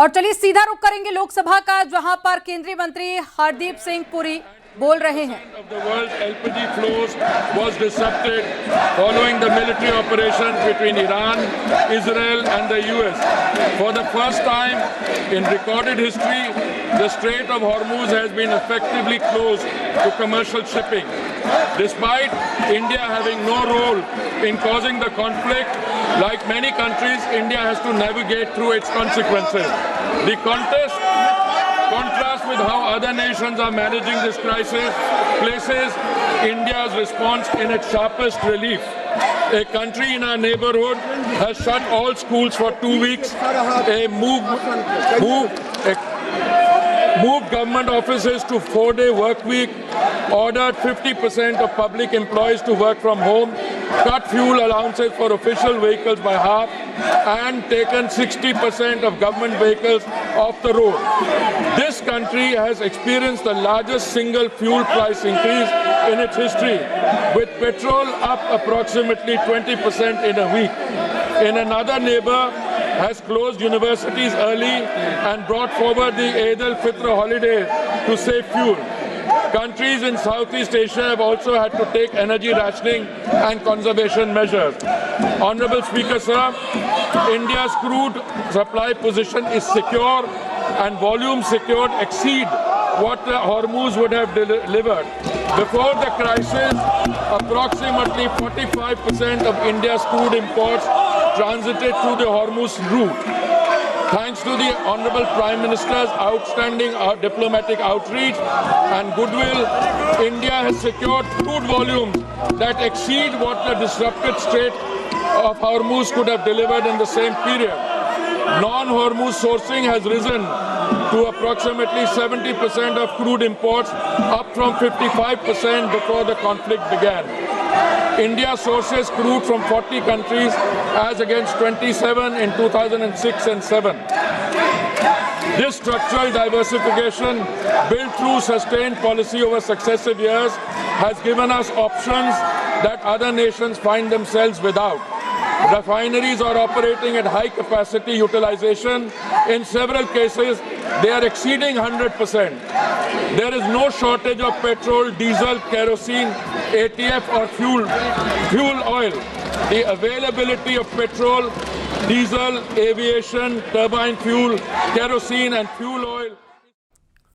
और चलिए सीधा रुख करेंगे लोकसभा का, जहां पर केंद्रीय मंत्री हरदीप सिंह पुरी बोल रहे हैं। The world's LPG flows was disrupted following the military operation between Iran, Israel and the US. For the first time in recorded history, the Strait of Hormuz has been effectively closed to commercial shipping. Despite India having no role in causing the conflict, like many countries, India has to navigate through its consequences. The contrast with how other nations are managing this crisis places India's response in its sharpest relief. A country in our neighborhood has shut all schools for 2 weeks, moved government offices to 4-day work week, ordered 50% of public employees to work from home, cut fuel allowances for official vehicles by half, and taken 60% of government vehicles off the road. This country has experienced the largest single fuel price increase in its history, with petrol up approximately 20% in a week. In another neighbor, has closed universities early and brought forward the Eid al-Fitr holiday to save fuel. Countries in Southeast Asia have also had to take energy rationing and conservation measures. Honorable Speaker, sir, India's crude supply position is secure and volumes secured exceed what the Hormuz would have delivered. Before the crisis, approximately 45% of India's crude imports transited through the Hormuz route. Thanks to the Honorable Prime Minister's outstanding diplomatic outreach and goodwill, India has secured crude volumes that exceed what the disrupted Strait of Hormuz could have delivered in the same period. Non-Hormuz sourcing has risen to approximately 70% of crude imports, up from 55% before the conflict began. India sources crude from 40 countries as against 27 in 2006 and 7. This structural diversification, built through sustained policy over successive years, has given us options that other nations find themselves without. Refineries are operating at high capacity utilization. In several cases, they are exceeding 100%. There is no shortage of petrol, diesel, kerosene, ATF or fuel oil. The availability of petrol, diesel, aviation, turbine fuel, kerosene and fuel oil